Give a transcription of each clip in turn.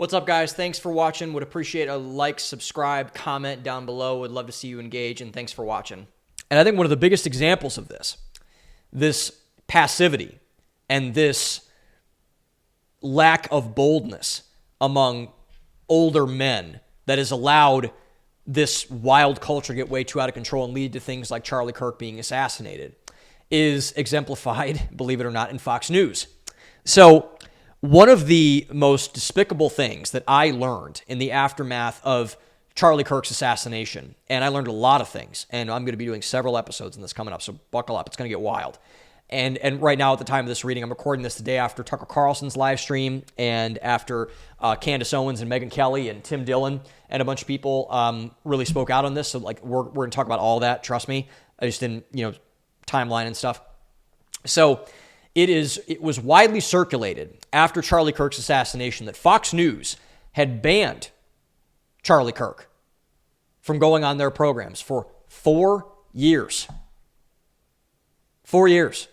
What's up, guys? Thanks for watching. Would appreciate a like, subscribe, comment down below. Would love to see you engage, and thanks for watching. And I think one of the biggest examples of this passivity and this lack of boldness among older men that has allowed this wild culture get way too out of control and lead to things like Charlie Kirk being assassinated is exemplified, believe it or not, in Fox News. So one of the most despicable things that I learned in the aftermath of Charlie Kirk's assassination, and I learned a lot of things, and I'm going to be doing several episodes in this coming up, so buckle up. It's going to get wild. And right now, at the time of this reading, I'm recording this the day after Tucker Carlson's live stream and after Candace Owens and Megyn Kelly and Tim Dillon and a bunch of people really spoke out on this. So, like, we're going to talk about all that. Trust me. I just didn't, timeline and stuff. So it was widely circulated after Charlie Kirk's assassination that Fox News had banned Charlie Kirk from going on their programs for 4 years. 4 years.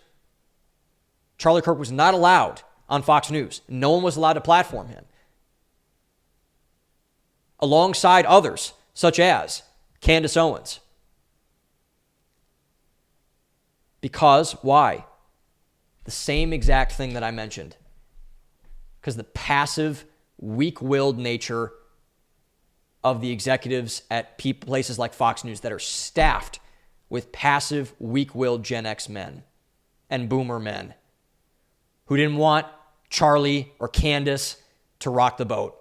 Charlie Kirk was not allowed on Fox News. No one was allowed to platform him. Alongside others, such as Candace Owens. Because, why? The same exact thing that I mentioned. Because the passive, weak-willed nature of the executives at places like Fox News that are staffed with passive, weak-willed Gen X men and boomer men who didn't want Charlie or Candace to rock the boat.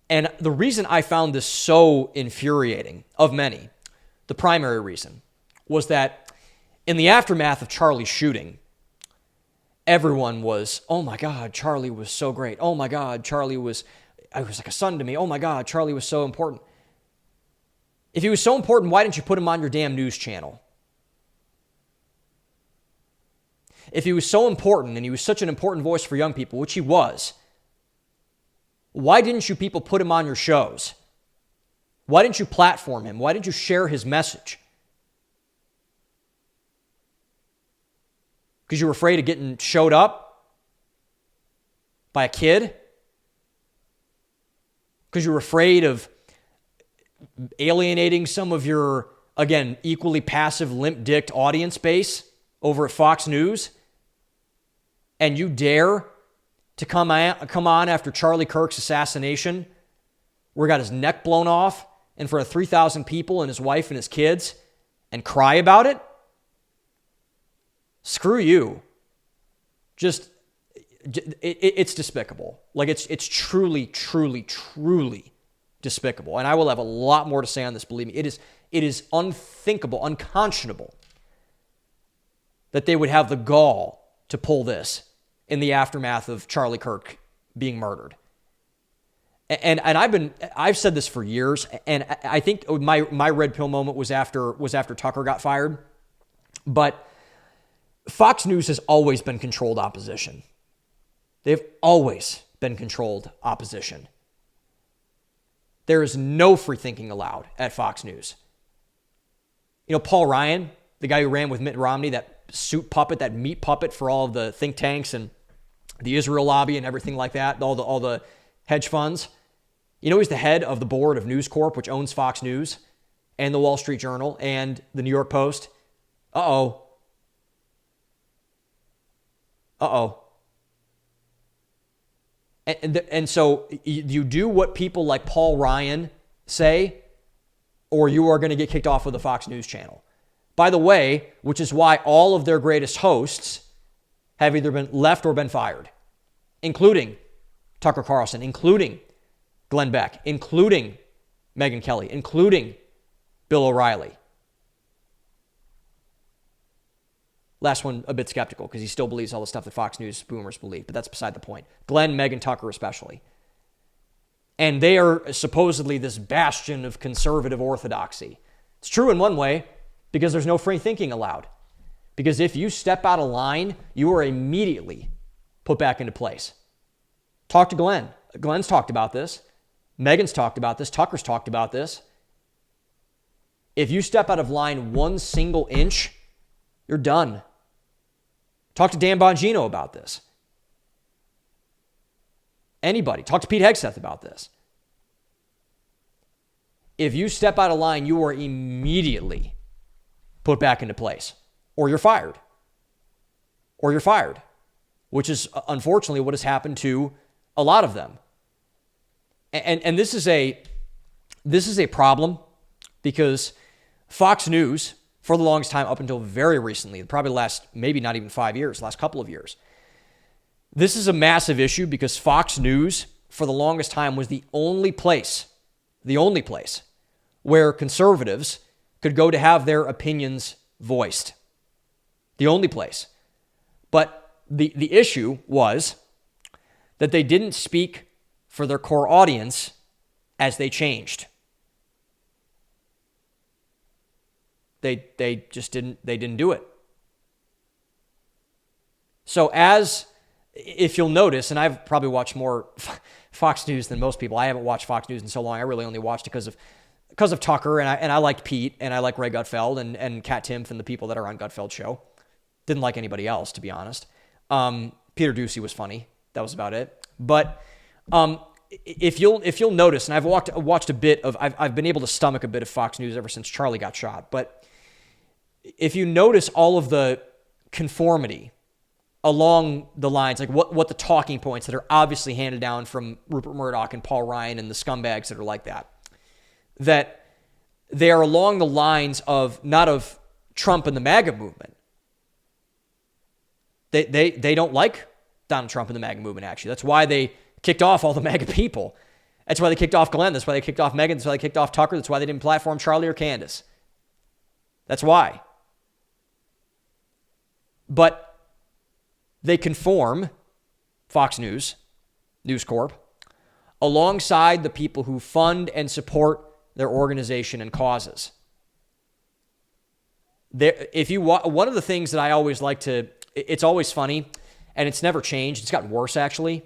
And the reason I found this so infuriating, of many, the primary reason, was that in the aftermath of Charlie's shooting, everyone was, oh my God, Charlie was so great. Oh my God, Charlie was like a son to me. Oh my God, Charlie was so important. If he was so important, why didn't you put him on your damn news channel? If he was so important and he was such an important voice for young people, which he was, why didn't you people put him on your shows? Why didn't you platform him? Why didn't you share his message? Because you were afraid of getting showed up by a kid? Because you were afraid of alienating some of your, again, equally passive, limp-dicked audience base over at Fox News? And you dare to come on after Charlie Kirk's assassination, where he got his neck blown off in front of 3,000 people and his wife and his kids, and cry about it? Screw you. It's despicable. Like, it's truly, truly, truly despicable. And I will have a lot more to say on this, believe me. It is unthinkable, unconscionable that they would have the gall to pull this in the aftermath of Charlie Kirk being murdered. And I've said this for years, and I think my red pill moment was after Tucker got fired. But Fox News has always been controlled opposition. They've always been controlled opposition. There is no free thinking allowed at Fox News. Paul Ryan, the guy who ran with Mitt Romney, that suit puppet, that meat puppet for all of the think tanks and the Israel lobby and everything like that, all the hedge funds. He's the head of the board of News Corp, which owns Fox News and the Wall Street Journal and the New York Post. Uh-oh. And so you do what people like Paul Ryan say, or you are going to get kicked off of the Fox News channel. By the way, which is why all of their greatest hosts have either been left or been fired, including Tucker Carlson, including Glenn Beck, including Megyn Kelly, including Bill O'Reilly. Last one, a bit skeptical, because he still believes all the stuff that Fox News boomers believe, but that's beside the point. Glenn, Megyn, Tucker especially. And they are supposedly this bastion of conservative orthodoxy. It's true in one way, because there's no free thinking allowed. Because if you step out of line, you are immediately put back into place. Talk to Glenn. Glenn's talked about this. Megyn's talked about this. Tucker's talked about this. If you step out of line one single inch, you're done. Talk to Dan Bongino about this. Anybody. Talk to Pete Hegseth about this. If you step out of line, you are immediately put back into place, or you're fired. Or you're fired, which is unfortunately what has happened to a lot of them. And this is a problem because Fox News, for the longest time, up until very recently, probably last, maybe not even 5 years, last couple of years, this is a massive issue because Fox News, for the longest time, was the only place where conservatives could go to have their opinions voiced. The only place. But the issue was that they didn't speak for their core audience as they changed. They just didn't do it. So if you'll notice, and I've probably watched more Fox News than most people. I haven't watched Fox News in so long. I really only watched it because of Tucker, and I liked Pete, and I like Ray Gutfeld and Kat Timpf and the people that are on Gutfeld's show. Didn't like anybody else, to be honest. Peter Ducey was funny. That was about it. But if you'll notice, and I've watched a bit of, I've been able to stomach a bit of Fox News ever since Charlie got shot. But if you notice all of the conformity along the lines, like what the talking points that are obviously handed down from Rupert Murdoch and Paul Ryan and the scumbags that are like that they are along the lines of not of Trump and the MAGA movement. They don't like Donald Trump and the MAGA movement, actually. That's why they kicked off all the MAGA people. That's why they kicked off Glenn. That's why they kicked off Megyn. That's why they kicked off Tucker. That's why they didn't platform Charlie or Candace. That's why. But they conform, Fox News, News Corp, alongside the people who fund and support their organization and causes. One of the things that I always like to, it's always funny, and it's never changed, it's gotten worse actually,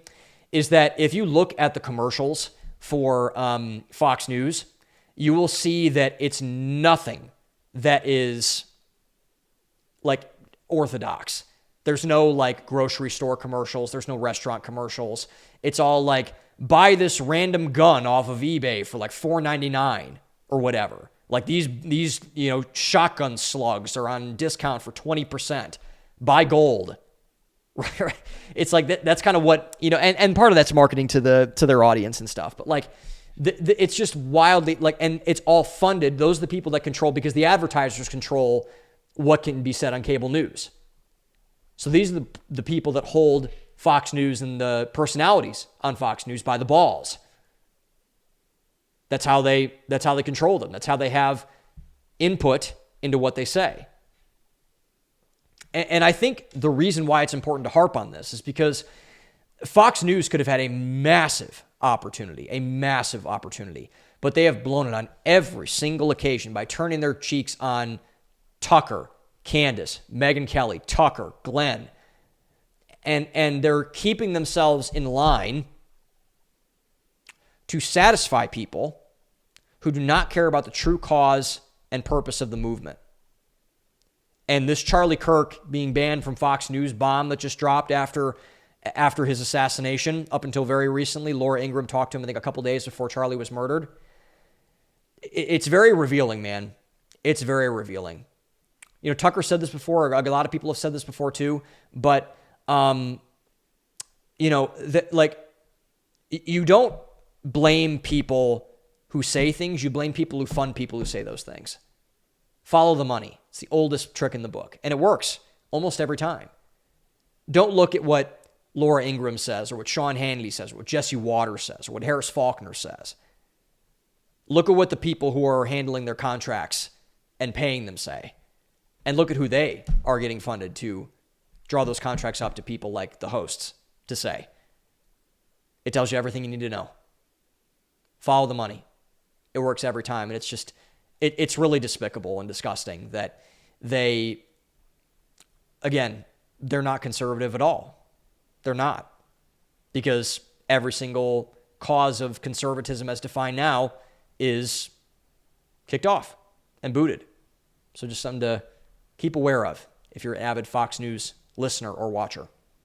is that if you look at the commercials for Fox News, you will see that it's nothing that is like orthodox. There's no like grocery store commercials. There's no restaurant commercials. It's all like, buy this random gun off of eBay for like $4.99 or whatever. Like these shotgun slugs are on discount for 20%. Buy gold. Right? It's like that's kind of what, and part of that's marketing to their audience and stuff. But like it's just wildly like, and it's all funded. Those are the people that control, because the advertisers control what can be said on cable news. So these are the people that hold Fox News and the personalities on Fox News by the balls. That's how they control them. That's how they have input into what they say. And I think the reason why it's important to harp on this is because Fox News could have had a massive opportunity, but they have blown it on every single occasion by turning their cheeks on Tucker, Candace, Megyn Kelly, Tucker, Glenn, and they're keeping themselves in line to satisfy people who do not care about the true cause and purpose of the movement. And this Charlie Kirk being banned from Fox News bomb that just dropped after his assassination, up until very recently, Laura Ingraham talked to him, I think, a couple days before Charlie was murdered. It's very revealing, man. It's very revealing. Tucker said this before. A lot of people have said this before too. But, you don't blame people who say things. You blame people who fund people who say those things. Follow the money. It's the oldest trick in the book. And it works almost every time. Don't look at what Laura Ingraham says or what Sean Hannity says or what Jesse Waters says or what Harris Faulkner says. Look at what the people who are handling their contracts and paying them say. And look at who they are getting funded to draw those contracts up to people like the hosts to say. It tells you everything you need to know. Follow the money. It works every time. And it's just, it's really despicable and disgusting that they're not conservative at all. They're not. Because every single cause of conservatism as defined now is kicked off and booted. So just something to keep aware of if you're an avid Fox News listener or watcher.